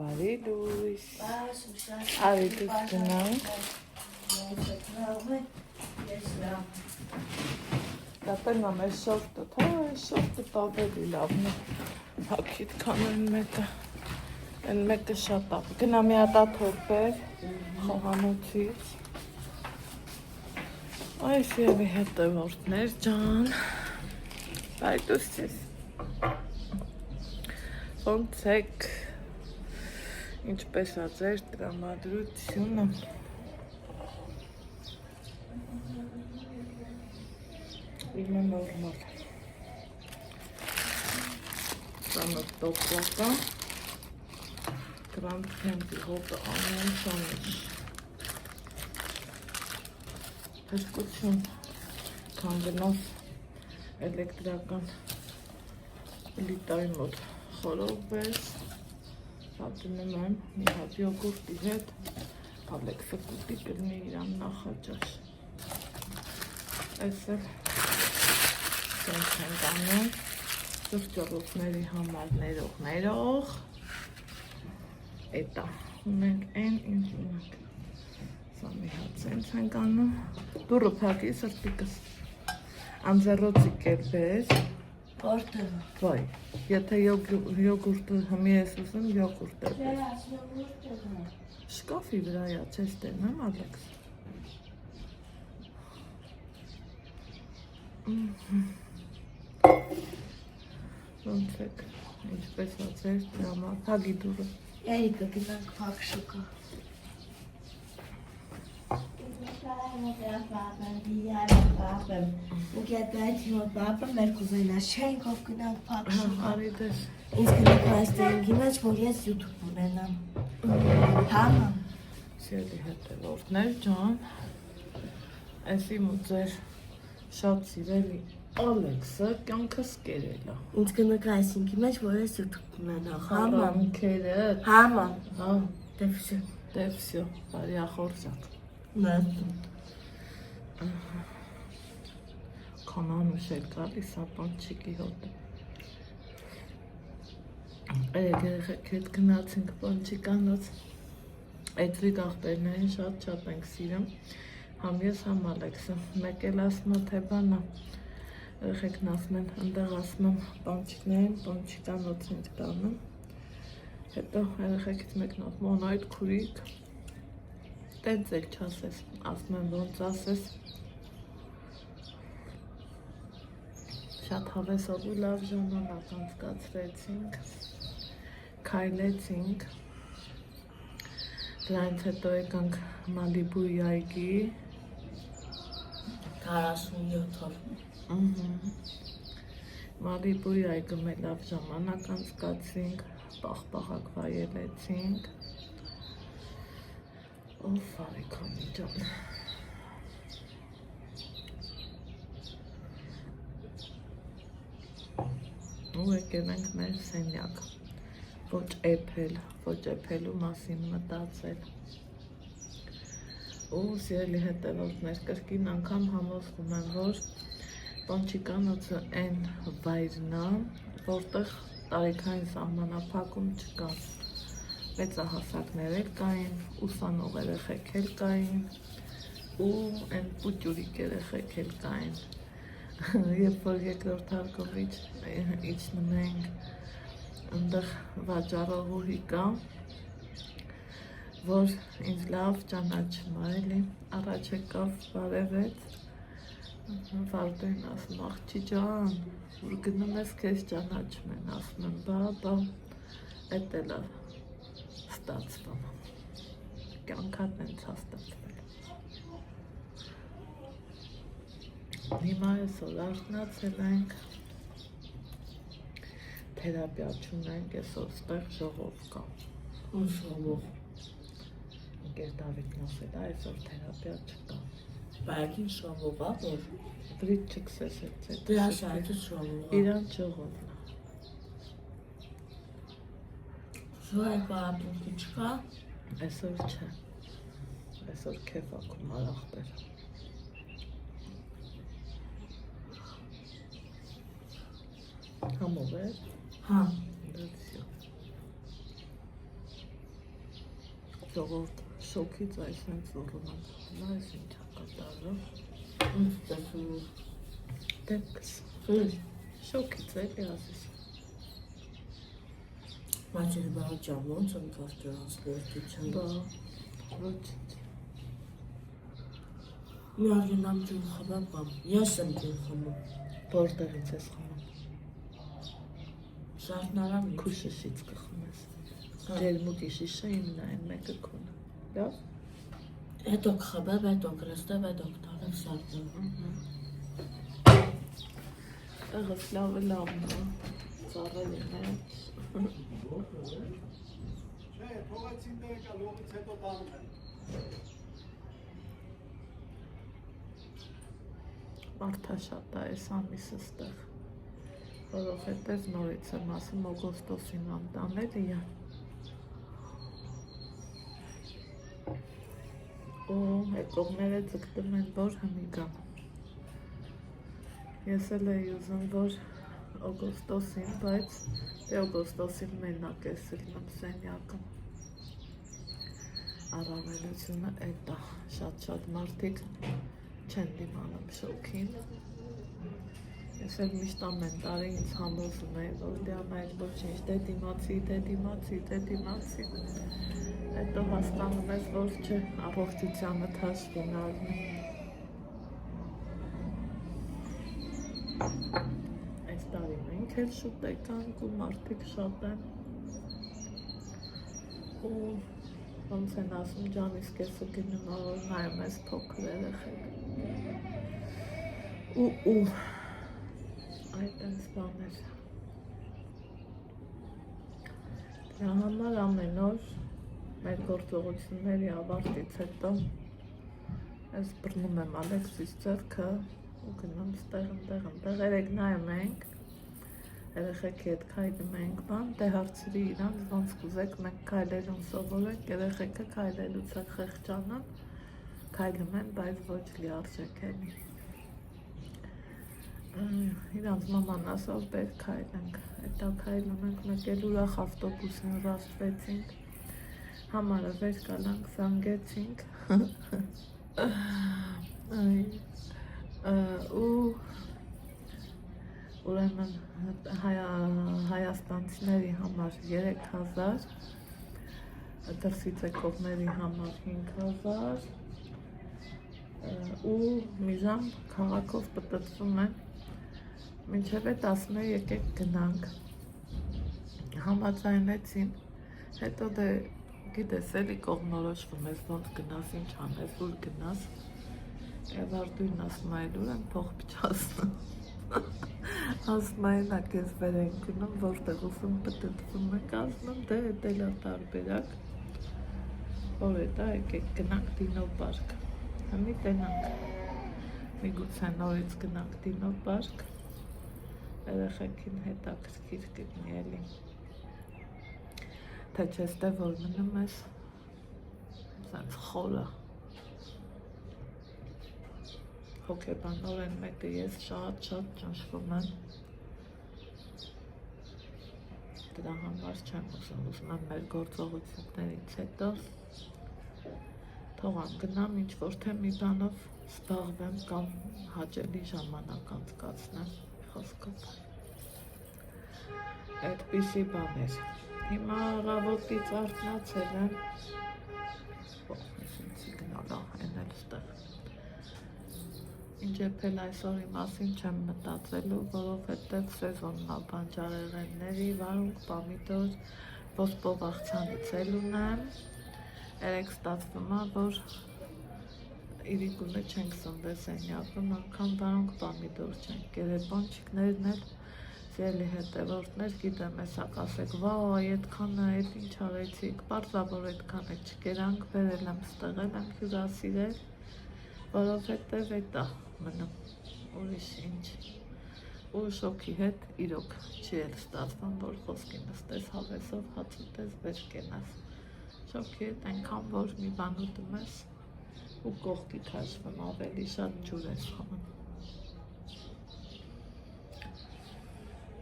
Բարի լույս։ Արի դուք գնանք։ Դապերն ամեր շորտը, թա շորտը տավելի լավն է։ Հակիտ կան են մեկը շատ ավ։ Գնա մի հատ աթորպեր խոհանոցից։ Այս եվի հետևորդներ ջան։ Բարի դուս ես։ Ոնց եք։ Ինչպես է ձեր տրամադրությունը։ Իմը նորմալ։ Սանը տոպլակա։ Գրանդ քեմպի հոտը անեն շանիշ։ Հսկություն կան գնով էլեկտրական լիտայի մոտ խորով ես Հատունում եմ մի հատ յոգուրտի հետ, Ալեքսը կուտի կլնի իրան նախաճաշ։ Այս էլ սենց ենք անում, սրճողոցների համար ներող, էտա, ունենք են, ինձ ունենք, սա մի հատ սենց ենք անում, դուրը պակի սրտիկս, անձերոցի կերբեր, Որտեղ։ Վայ, եթե յոգուրտը հմի ես ուզում, յոգուրտ է բեր։ Շկաֆի վրայա, չես տենեմ, Ալեքս։ Ոնց եք, ինչպես է ձեր տրամա, փագի դուրը։ Երիկը գնանք փակ շուկա։ Ու գետայից հիմա պապը մեր կուզենա շենք ով գնանք փակ շուկա։ Արի դες։ Ինձ գնանք այս տենգի մեջ, որ ես YouTube ունենամ։ Համա։ Սիրելի հետևորդներ ջան, այս իմ ու ձեր շատ սիրելի Ալեքսը կյանքս կերել է։ Ինձ գնանք այս ինքի մեջ, որ ես YouTube ունենամ։ Համա։ Համանքերը։ Համա։ Հա, Դե всё, բարի ախորժակ։ Մատում։ Կանանուշ էլ գալիս ապանչիկի հոտը։ Երեխեք հետ գնացինք պանչիկանոց։ Էդվի աղբերներին շատ ենք սիրում։ Համ ես համ Ալեքսը։ Մեկ էլ ասում է թե բանա։ Երեխեքն ասում են, ընդեղ ասում եմ պանչիկներին, պանչիկանոց ենք տանում։ Հետո երեխեքից մեկն ասում է, այդ քուրիկ։ Տենց էլ չասես, ասում եմ ոնց ասես։ Շատ հավեսով ու լավ ժամանակ անցկացրեցինք, քայլեցինք, դրանից հետո եկանք Մալիբուի այգի 47 օր։ Մալիբուի այգում էլ լավ ժամանակ անցկացրինք, պաղպաղակ վայելեցինք, ով արիքանի ջան։ Ու եկել ենք մեր սենյակ, ոչ էփելու մասին մտածել։ Ու սիրելի հետևորդներ, կրկին անգամ համոզվում եմ, որ պանչիկանոցը այն վայրն է, որտեղ տարիքային սահմանափակում չկա։ Մեծահասակներ էլ կային, ուսանող երեխեք էլ կային, ու այն պուճուրիկ երեխեք էլ կային։ Երբ որ երկրորդ հարկովից իջնում ենք, ընդեղ վաճառողուհի կա, որ ինձ լավ ճանաչում է, էլի, առաջ եկավ բարևեց, Վարդեն ասում, աղջի ջան, որ գնում ես քեզ ճանաչում են, ասում եմ, բա, էդ էլ է ստացվում, կյանքա տենց է ստացվել։ Հիմա այսօր արթնացել ենք, թերապիա չունենք, այսօր ստեղ ժողով կա։ Ու ժողով։ Ընկեր Դավիթն ասել է, այսօր թերապիա չկա։ Բայկին ժողով ա, որ։ Բրիտ չքսես էլ ձետ։ Դրա շայթը ժողով ա։ Իրան ժողովն է։ Ժողով պարապունքի չկա։ Այսօր չէ, այսօր կեվ ակում արախբեր։ Համով է։ Հա։ Դա всё։ Ժողովուրդ շոքից այսպես ուղում եմ, նա այս ինչա կատարվում, Ինչ տեսնում դեպքս, շոքից էլի ասես, Մաչերի բաղաճան ոնց եմ կարդել ասպերտիչան բա, ոչ, Մի արգենամ ջուր խմեմ կամ ես եմ ջուր խմում որտեղից ես խմում, Շարդնարան քու շշից կխմես, ջերմուտի շիշը իմն այն մեկը քունը, լավ, Հետո կխմեմ, հետո կրստեմ, հետո կտանեմ շարդնարան տեղս լավը լավն է, ծառայում է, Չէ, թողեցին դերեկա լողից հետո տանում են։ մարդաշատ է այս ամիսը ստեղ, որովհետև նորից եմ ասում օգոստոսին անտանելի է, ու հետողները ձգտում են, որ հմի գան, ես էլ էի ուզում, որ օգոստոսին, բայց դե օգոստոսին մենակ ես լնում սենյակը, առավելությունը էտ է, շատ մարդիկ չեն դիմանում շոքին, ես էլ միշտ ամեն տարի ինձ համոզում էի, որ դիանայր ոչինչ, դե դիմացի, հետո հասկանում ես, որ չէ, առողջությանը թաշվին արնի, այս տարի մենք էլ շուտ եկանք ու մարդիկ շատ են, ու ոնց են ասում ջանիս կեսը գնում որ նայում ես փոքր երեխեք ու այդ այնց բաներ դրա համար ամեն օր մեր գործողությունների ավարտից հետո ես բռնում եմ Ալեքսիս ձեռքը ու գնում ստեղ երեք նայում ենք երեխեքի հետ քայլում ենք բան, դե հարցրի իրանց ոնց կուզեք մենք քայլելուն սովորենք, երեխեքը քայլելուց է խեղճանում, քայլում են, բայց ոչ լիարժեք էլի։ Իրանց մաման ասավ բեր քայլենք, հետո քայլում ենք, մեկ էլ ուրախ ավտոբուսին վազվեցինք, համարը վեր գալանք, զանգեցինք, ու ուրեմն հայաստանցիների համար 3000, դրսից եկողների համար 5000 ու մի ժամ քաղաքով պտտվում են, մինչև էդ ասում է եկեք գնանք, համաձայնեցին, հետո դե գիտես էլի կողմնորոշվում ես ոնց գնաս, ինչ անես, ուր գնաս, և արդույն ասում այլ ուր եմ փող փչացնում ասում այնա կեզ վեր են գնում, որտեղ ուսում պտտվում եք ասնում, դե էդ էլ է տարբերակ, որ էդ է եկեք գնանք դինո պարկ, հմի տենանք, միգուցե նորից գնանք դինո պարկ, երեխեքին հետաքրքիր կգնի էլի, թե չես դե որ մնում ես, սենց խորը, հոգեբանորեն մեկը ես շատ ճնշվում եմ, դրա համար չեմ ուզում եմ մեր գործողություններից հետո, թողամ գնամ ինչ-որ թե մի բանով զբաղվեմ կամ հաճելի ժամանակ անցկացնեմ, խոսքով, այդպիսի բաներ, հիմա առավոտից արթնացել եմ, ես ինձի գնալա են էլ ստեղ, Ինչ եփել այսօրի մասին չեմ մտածելու, որովհետև սեզոնն է բանջարեղենների, վարունգ, պամիդոր, ոսպով աղցանից էլ ունեմ, երեք ստացվում է, որ իրիկունը չենք սնվել սենյակում, անգամ վարունգ, պամիդոր չենք, երեխաներն էլ սիրելի հետևորդներ, գիտեմ եսա կասեք, վայ, այդքանը, այդ ինչ արեցիք, պարզավոր այդքան էլ չկերանք, բերել եմ, ստեղել եմ հյուրասիրել, որովհետև էդ է մնում, ուրիշ ինչ, ու շոքի հետ իրոք չի էլ ստացվում, որ խոսքի նստես հավեսով հաց ուտես վեր կենաս, շոքի հետ այնքան, որ մի բան ուտում ես ու կողքի քաշվում, ավելի շատ ջուր ես խմում,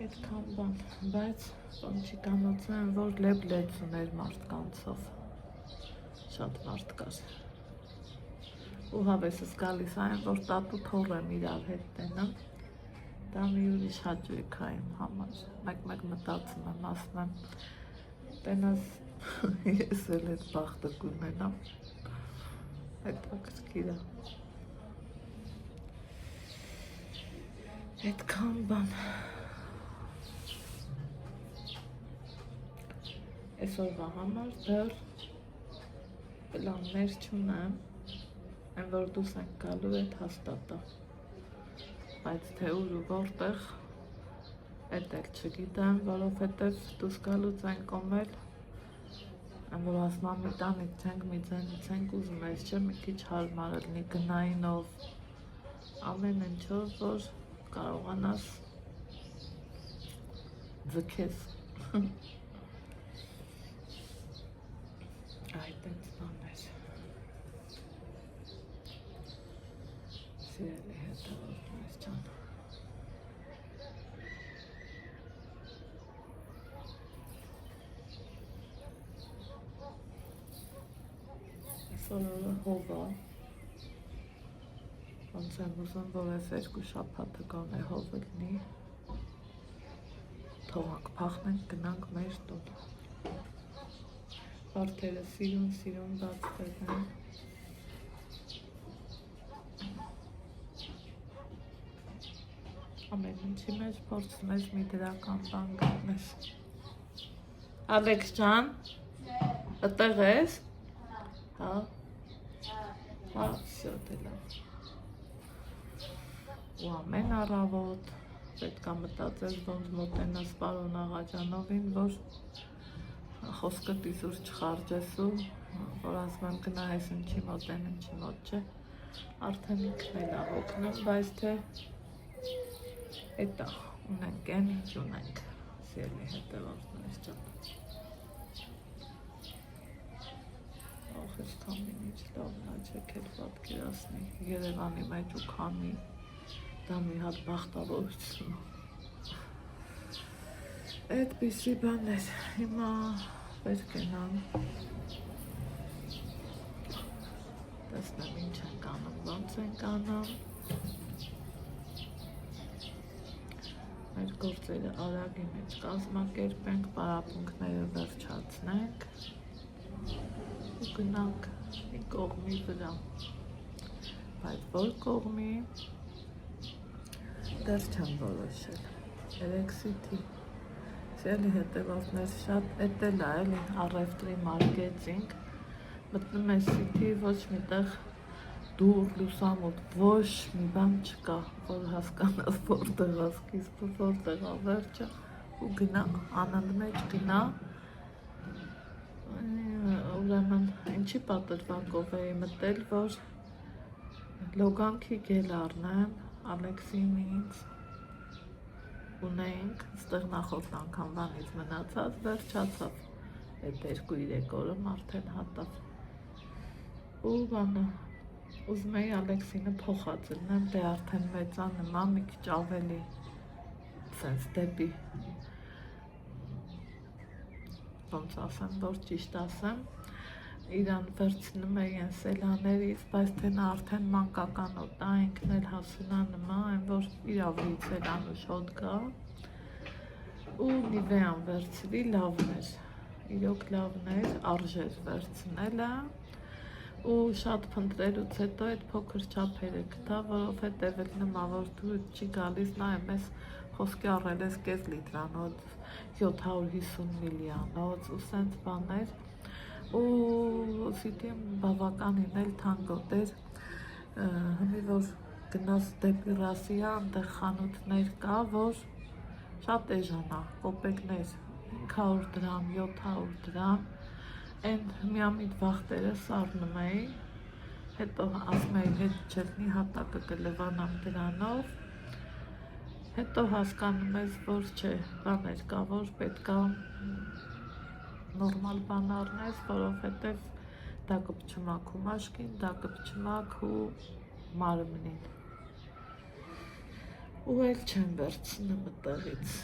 այդքան բան, բայց ոնչիկանոցը են, որ լեբ լեցուներ մարդկանցով, շատ մարդ կար։ Ու հավեսս գալիս այն, որ տատու թողեմ իրար հետ տենամ, դա մի ուրիշ հաճույք է իմ համար, մեկ մտածում եմ, ասում եմ, տենաս ես էլ այդ բախտը կունենամ, հետաքրքիր է։ Այդքան բան։ Այսօրվա համար դեռ պլաններ չունեմ, այն որ դուրս ենք գալու այդ հաստատ է, բայց թե ուր ու որտեղ էդ էլ չգիտեմ, որովհետև դուրս գալուց են կոմել, այն որ ասում մի տանից չենք, մի ձենից ենք ուզում ես չէ, մի քիչ հարմար լինի գնայինով, ամեն ինչով, որ կարողանաս ձգես։ Այդ ենք բաներ։ Սիրելի հետևորդներ ջան։ Այսօր օրը հովա։ Ոնց եմ ուզում, որ այս 2 շաբաթը գոնե հովը լինի։ Թողանք փախնենք, գնանք մեր տուն։ Վարդերը սիրուն բաց տերնեն։ Ամեն ինչի մեջ փորձում ես մի դրական բան գտնես։ Ալեքս ջան, այդտեղ ես։ Հա։ Հա, всё դե լավ։ Ու ամեն առավոտ պետք է մտածես ոնց մոտենաս պարոն Աղաջանովին, որ խոսքդ իզուր չխարջես ու որ ասում եմ գնա ես ինչի մոտ են, ինչի մոտ չէ, արդեն ինքն էլ է հոգնում, բայց թե էտա ունենք են ինչ ունենք, սիրելի հետևորդներ ջան։ Ախ, ես քամին ինչ լավն է չեք էլ պատկերացնի, Երևանի մեջ ու քամի, դա մի հատ բախտավորություն։ Այդպիսի բաներ, հիմա պետք է նամ, տեսնեմ ինչ ենք անում, ոնց ենք անում, մեր գործերը արագի մեջ կազմակերպենք, պարապմունքները վերջացնենք ու գնանք մի կողմի վրա, բայց որ կողմի դեռ չեմ որոշել, Էրեքսիթի։ Սիրելի հետևորդներ, շատ էդ էլ է էլի առևտրի մարքեթինգ, մտնում ես City, ոչ միտեղ դուր, լուսամուտ, ոչ մի բան չկա, որ հասկանաս որտեղ է սկիզբը, որտեղ է վերջը ու գնա, անընդմեջ մեջ գնա, ուրեմն ինչի պատրվակով էի մտել, որ լոգանքի գել առնեմ, Ալեքսին ինձ ունեինք, ստեղ նախորդ անգամվանից մնացած, վերջացավ, այդ 2-3 օրը արդեն հատավ, ու բանը, ուզում էի Ալեքսինը փոխած լինեմ, դե արդեն մեծանում է, մի քիչ ավելի սենց դեպի, ոնց ասեմ, որ ճիշտ ասեմ, իրան վերցնում էի են սելաներից, բայց թե նա արդեն մանկականոտ է, ինքն էլ հասունանում է, այն որ իրավրից էլ անուշ հոտ գա, ու նիվեան վերցրի, լավն էր, իրոք լավն էր, արժեր վերցնելը, ու շատ փնտրելուց հետո այդ փոքր չափերը գտա, որովհետև էլ նմա, որ դու չի գալիս, նայեմ ես խոսքի առել ես կես լիտրանոց, 750 միլիանոց ու սենց բաներ, ու City-ն բավականին էլ թանկոտ էր, հմի որ գնաս դեպի Ռասիա, այնտեղ խանութներ կա, որ շատ էժանա, կոպեկներ, 500 դրամ, 700 դրամ, այն միամիտ վախտերը սառնում էի, հետո ասում էի հետ չելնի հատակը կլվանամ դրանով, հետո հասկանում ես, որ չէ, բաներ կա, որ պետք է նորմալ բան առնես, որովհետև դա կպչում է քո մաշկին, դա կպչում է քո մարմնին։ Ու էլ չեմ վերցնում այդտեղից,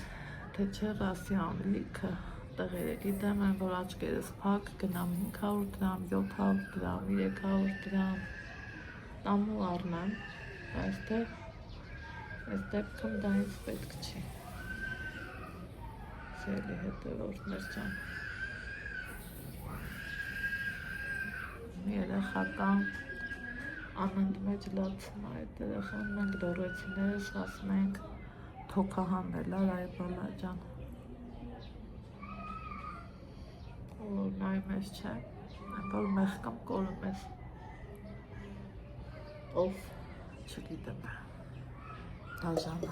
թե չէ Ռասիան լիքը տեղերը գիտեմ, այն որ աչքերս փակ, գնամ 500 դրամ, 700 դրամ, 300 դրամ, տամու առնեմ, այստեղ, այս դեպքում դա ինձ պետք չի, սելի հետևորդներ ջան, երեխական անընդ մեջ լացում այդ երեխան, մենք դորեցիներս ասում ենք թոքահանել արայ բալա ջան, որ նայում ես չէ, որ մեղկամ կորում ես, ով չգիտեմ, դաժան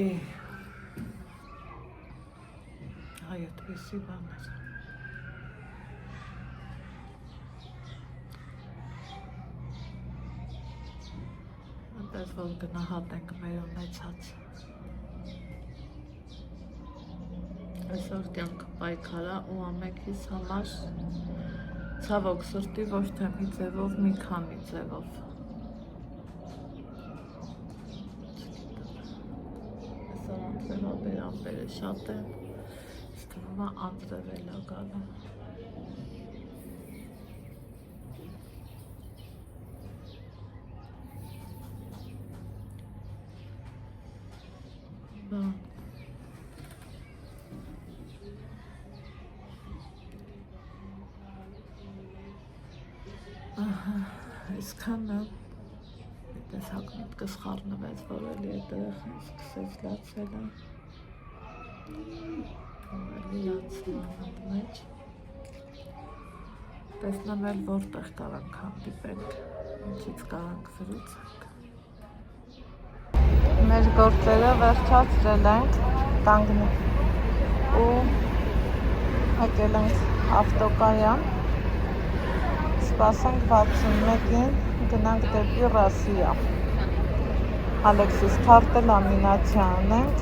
է, հայ այդպեսի բաներ, այնպես որ գնահատենք մեր ունեցած, այսօր կյանքը պայքար է ու ամենքիս համար ցավոք սրտի ոչ թե մի ձևով, մի քանի ձևով։ Այսօր անձրևաբերամբերը շատ են, թվում է անձրև էլ է գալու։ Բան։ Այսքանը տեսակ միտքս խառնվեց, որ էլի այդ երեխան սկսեց լացել է, էլի լացում անդ մեջ, տեսնեմ էլ որտեղ կարանք հանդիպենք, ինչից կարանք զրուցենք։ Մեր գործերը վերջացրել ենք, կանգնի ու եկել ենք ավտոկայան, սպասենք 61-ին, գնանք դեպի Ռասիա։ Ալեքսիս քարտը լամինացիա անենք։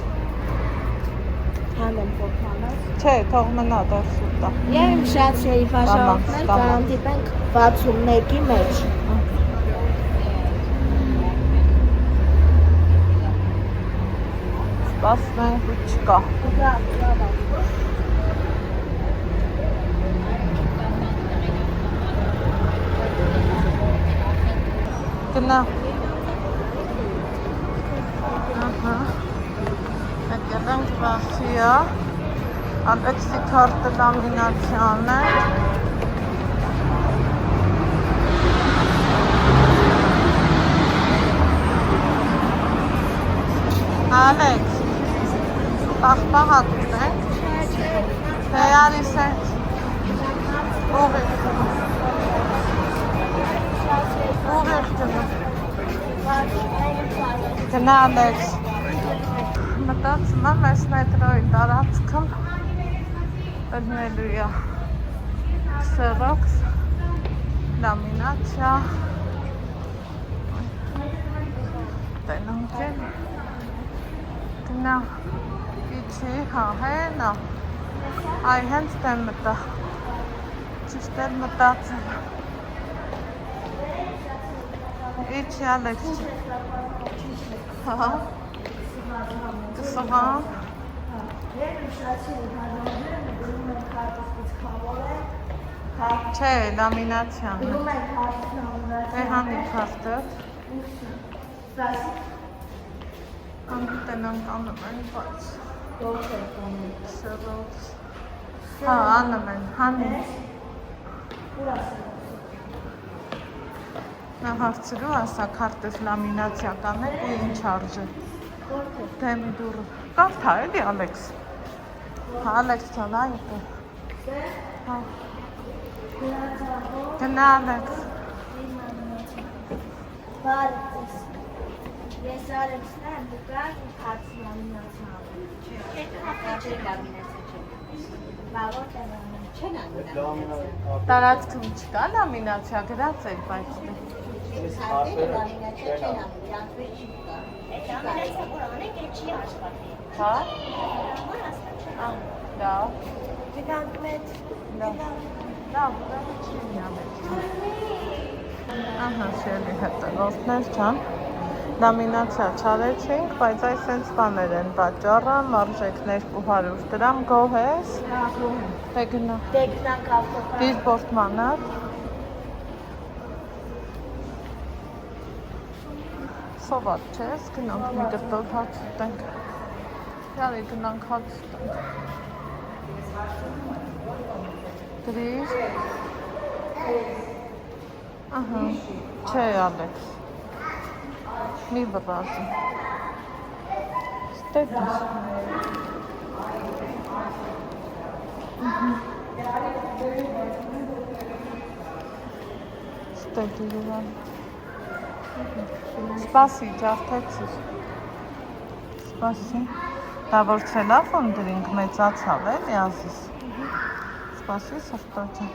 Հանեմ փոքրանոց։ Չէ, թող մնա դեռ շուտ է։ Եվ իմ շատ շեյֆ աշխատներ կհանդիպենք 61-ի մեջ։ Սպասենք ու չկա։ Գնա։ Ահա։ Եկել ենք Ռասիա, Ալեքսի քարտը լամինացիան է։ Ալեքս, պաղպաղակում ենք։ Հեարիս ենք։ Ուղիղ գնա։ Գնա Ալեքս։ Մտածում եմ այս մետրոյի տարածքում բնելու է Xerox, լամինացիա, տենանք են, գնա, իչի, հա, հենա, այ հենց տեն մտա, ճիշտ էլ մտածել, իչի Ալեքս, հա, կսղան, չէ, լամինացիան, է հանի քարտը, Անգուտենանք անում են, բայց Xerox, հա, անում են, հանի նա հարցրու, ասա քարտես լամինացիա կանեք ու ինչ արժե դեմի դուրը, կարդա էլի Ալեքս, հա Ալեքս ճան այդը, հա, գնա Ալեքս, Բարդես, ես Ալեքսն եմ, դուկան քարտի լամինացիա անում, տարածքում չկա լամինացիա գրացել, բայց հա, լավ, լավ, չի միամետ, ահա շելի հետևորդներ չան, Լամինացիա չարեցինք, բայց այս սենց բաներ են պատճառը, մարժեքներ 200 դրամ, գոհ ես, դե գնա, Դեգնանք ավտոկար։ դիր բորդմանար, սովատ չես, գնանք մի կտոր հաց ուտենք, յարի գնանք հաց ուտենք, դրիր, ահա, չէ Ալեքս, մի վրազի, ստետես, ստետիր ուրան, սպասի, ջարդեցիր, սպասի, դա որ ցելոֆոն դրինք մեծացավ էլի ազիս, սպասի սրտոջը,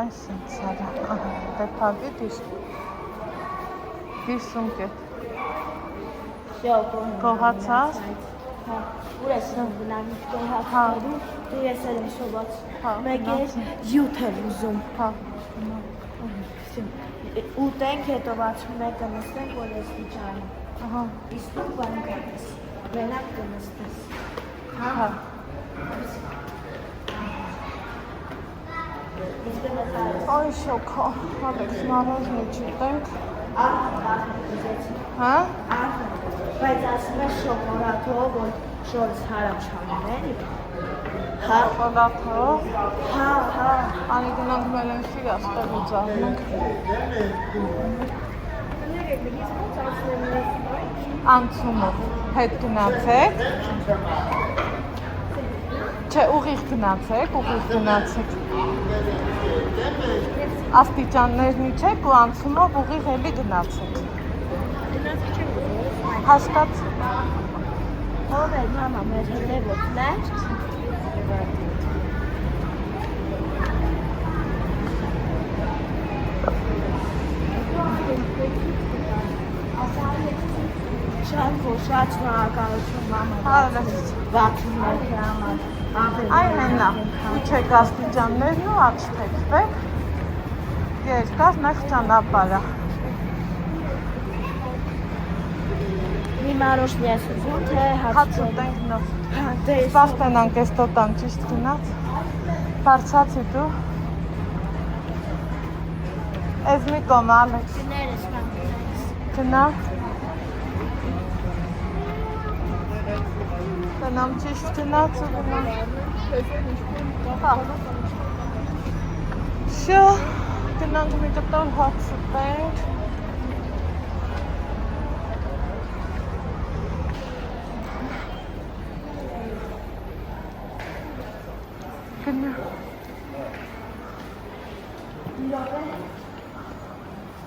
այս ինձ արա, դե պագի դիր սունկետ, կողացաս, ուր ես բնամիտ կողացարու, դու ես էլ եմ շոված, մեկ է 7 եմ ուզում, ուտենք հետո վաչում մեկը նստենք, որ ես վիճարում, իսկ դու բան կատես, մենակ կնստես, Ay şoka, Alex marozny չուտենք, հա? Բայց ասում ես շոկոլադով, որ շորս հարամ չանում էլի, Շոկոլադով, հա, անի գնանք մեր են սիրը աստեղ ու ծաղնենք, անցումով, հետ գնացեք, չէ ուղիղ գնացեք, աստիճաններն իջեք ու անցումով ուղիղ էլի գնացեք, հասկաց, ով էր մամա մեր հետևոցներ, շատ շնորհակալություն մամա, վաչումների համար, այն հենա, իջեք աստիճաններն ու աչթեքվեք, երկար նեղ ճանապարհը, մի մարոշնի ես ուզում, թե հաց ուտենք նոր, սպասպենանք ես տոտան ճիշտ գնաց, բարձացի դու, ես մի կոմ Ալեքս, գնա, Benam çeşit gınatı bunlar. Şu gınatı mi kadar hatsı ben. Gına.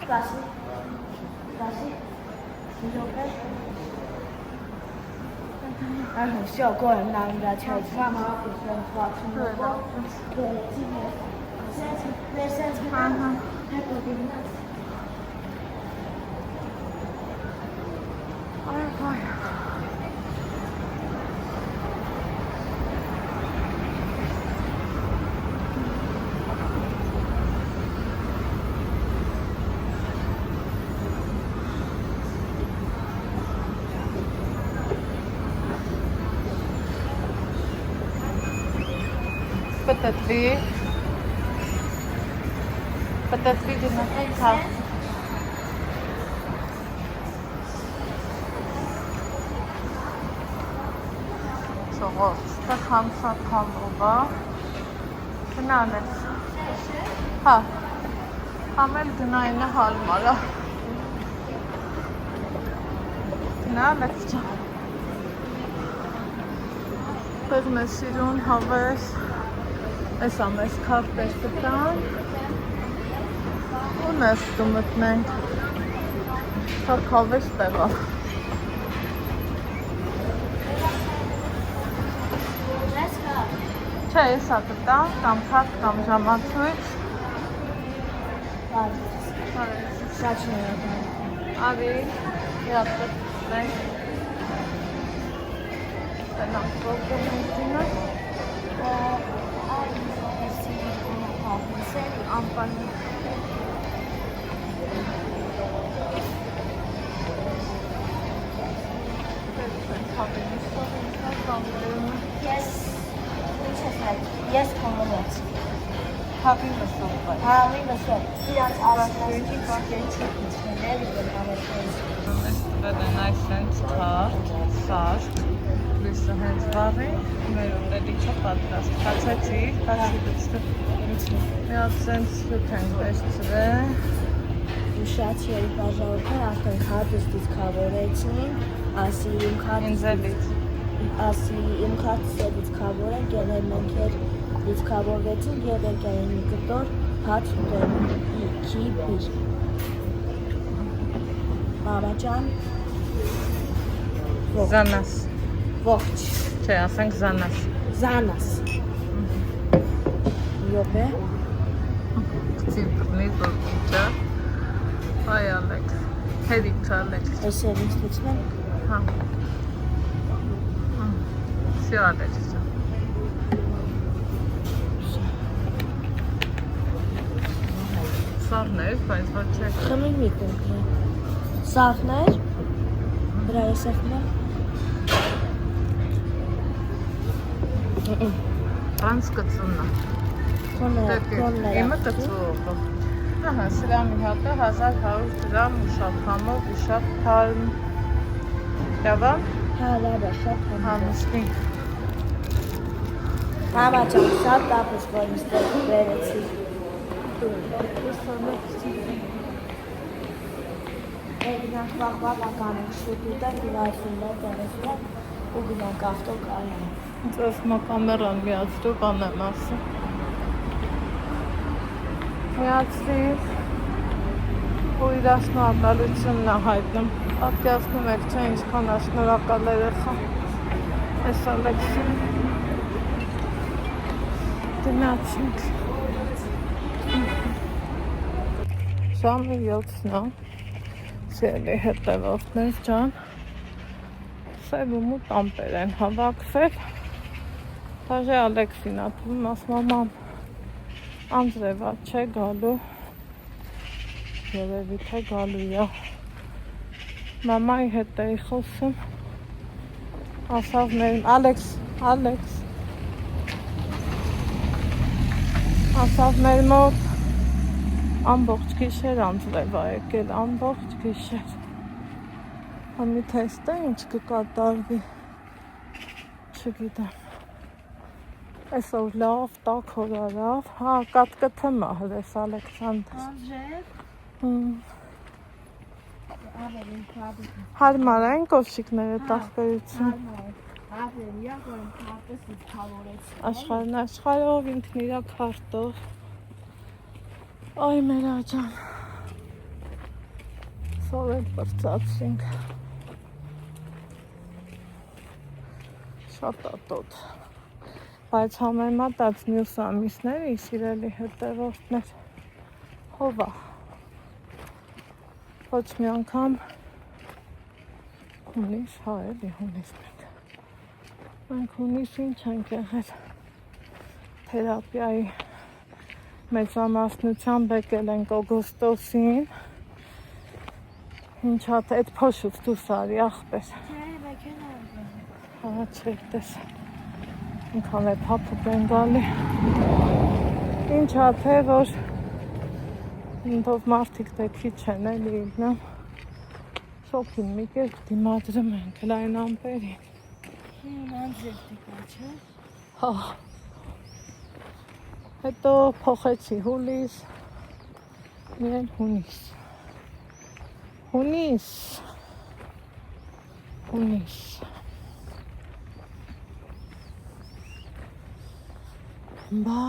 Gasi. Все, гоем нам врачать. Мама, Պատատվի գնացենք հա։ Սողով, ստեղ համսատ համրովա, գնանեց, հա, համել գնայինը հալմարա, գնանեց ճա, պեղ մեզ սիրուն հավես, Այս ամես քարտեր կտան ու ներս կմտնենք, շատ հավես տեղա։ Չէ, եսա կտան, կամ քարտ, կամ ժամացույց։ Շատ շնորհակալ։ Արի, հիատվեցնենք։ Տնանք պրոգրամենտինը։ Ամպանը։ այդ, ես կողմից։ Հավի մսոպը։ Հավի մսոպ, իրանց ասնասկի կակեցի իչներ են ամետենց։ Այս տվել են այս հենց թարդ, սարդ, լույսը հենց վարի, մեր ուտելիքը պատրաստացեցի, կաշի դծրը։ Մի հատ սենց հյութ ենք վերցրել։ Ուշացի բաժանորդը արդեն քարտից դիսկավորեցին, ասի իմ Ինձելից։ իմ քարտից քավորենք, եղել մենք էր դիսկավորվեցին և եկել են մի կտոր հաց ուտելիքի բիր։ Մամա ջան, Զանաս։ ողջ, Չէ, ասենք զանաս։ զանաս։ Յոպե, Կցին պրնից որ պիչա։ Այ Ալեքս, հերիք Ալեքս։ այս էր ինձ լիցնեմ։ Հա։ Всё, Ալեքս։ Սարներ, բայց ոչ չէ։ Խմին մի կոնկրե։ Սաղներ, վրա ես ախմել։ Տրանս կծուննա։ Իմը կծուողը։ Ահա, սրամի հատը 1100 դրամ ուշապ համով, ուշապ թարմ։ Լավա։ Հա, լավ է, շատ համով։ Համուսնի։ Մամա ջան, շատ տապս, որ ինձ տեղ վերեցի։ Գնանք վաղվա կանենք շուտ ուտենք, իրացուններ տեղեցնենք ու գնանք ավտո կարան։ Ձեզ մա կամերան միացրու բանեմ ասը։ Միացրիր ու իրաց նորմալությունն է հայտնում։ Պատկերացնում եք չէ ինչքան շնորհակալ երեխա։ Այս Ալեքսին։ Գնացինք։ Ժամը 7-ն է։ Սիրելի հետևորդներ ջան, սև ու տամպեր են հավաքվել։ Դաժե Ալեքսին ատվում, ասում մամ, անձրևա չէ գալու, երևի թե գալու է։ Մամայի հետ էի խոսում, ասավ մեր, Ալեքս, ասավ մեր մոտ, ամբողջ գիշեր անձրև ա եկել, ամբողջ գիշեր։ Համի թեստը ինչ կկատարվի, չգիտեմ։ Այսօր լավ, տաք հորարավ, հա, կատկթմա հրես Ալեքսանդր։ Ավելին քարդիկ։ Հարմար այն կոշիկները տախպերություն։ Ավելին, որ քարտից դիսկավորեցին։ Աշխարհն աշխարհով ինքն իրա քարտով։ Այ մեր աջան, սովետ պրծացինք, շատ ատոտ, բայց համեմատած մյուս ամիսների սիրելի հետևորդներ, հովա, ոչ մի անգամ հունիս, հա էլի հունիս մենք հունիսին չենք եղել թերապիայի մեծամասնությամբ եկել ենք օգոստոսին, ինչ հատ էդ փոշուց դուրս արի ախպեր։ Չէ, մեքենա է։ Հա, չէ, տես, ինքան է փափուկ են գալի։ Ինչ հատ է, որ ինտով մարդիկ դե քիչ են էլի իլնամ, շոքին մի կերպ դիմադրում ենք լայն ամպերին։ Անձերտիկա, չէ։ Հա, հետո փոխեցի հուլիս, միայն հունիս, բա,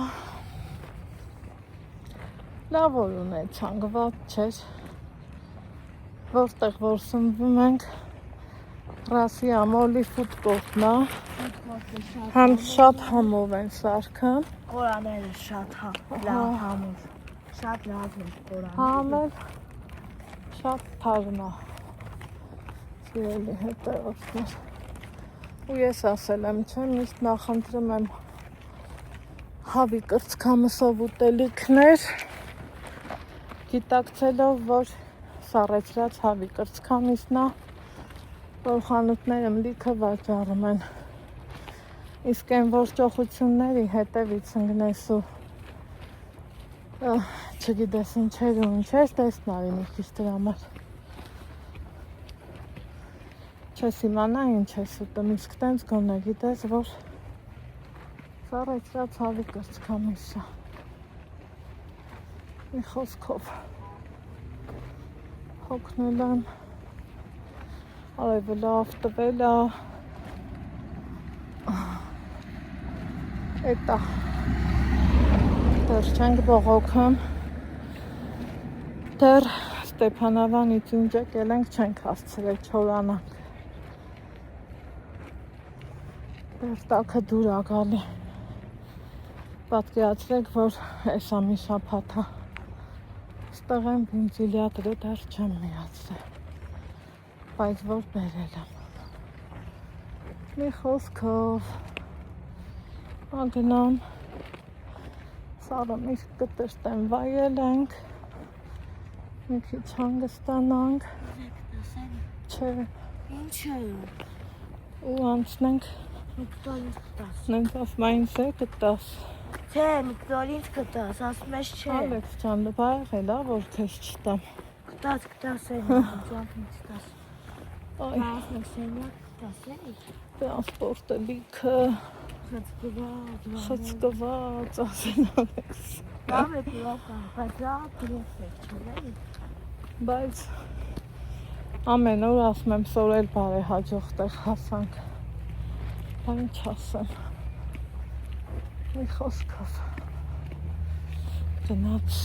լավ որ ունեցանք, վատ չէր, որտեղ որ սնվում ենք, ռասի ամոլի ֆուտկորտնա, համ շատ համով են սարքան, Qoranları şat ha, laf hamur. Şat lazım qoran. Համել շատ թարմա սիրելի հետևորդներ ու ես ասել եմ չէ միշտ նախընտրում եմ հավի կրծքամսով ուտելիքներ գիտակցելով որ սառեցրած հավի կրծքամիսն է որ խանութները լիքը վաճառում են Իսկ այն ողջողությունների հետևից ընկնես ու չգիտես ինչեր ու ինչեր տեսնարի մի քիչ դրա համար չես իմանա ինչ ես ուտում, իսկ տենց գոնե գիտես, որ սառեցրած հավի կրծքամիսը մի խոսքով հոգնել եմ արևը լավ տվել է Էտա դեռ չենք բողոքում դեռ Ստեփանավանից ինչ եկել ենք չենք հասցրել չորանանք դեռ տաքը դուր ա գալի պատկերացրեք որ էսա մի շաբաթ ա ստեղ եմ վենտիլյատորը դեռ չեմ միացրել բայց որ բերել եմ մի խոսքով ագնամ սարը մի կտրտեմ վայել ենք մի քիչ հանգստանանք չէ Ինչը ու անցնենք Միկտորինց կտաս նենց ասում այնց է կտաս Չէ, Միկտորինց կտաս, ասում ես չէ Ալեքս ջան դու բայղել ա որ քեզ չտամ Կտաս են ինձ կտաս Այ Ասում ես սենյակ կտաս էի տրանսպորտը լիքը խցկված ասեն Ալեքս Լավ է պրոկան, բայց լավ պրոկան չէ բայց ամեն օր ասում եմ սորել բարեհաջող տեղ հասանք բա ինչ ասեմ մի խոսքով գնաց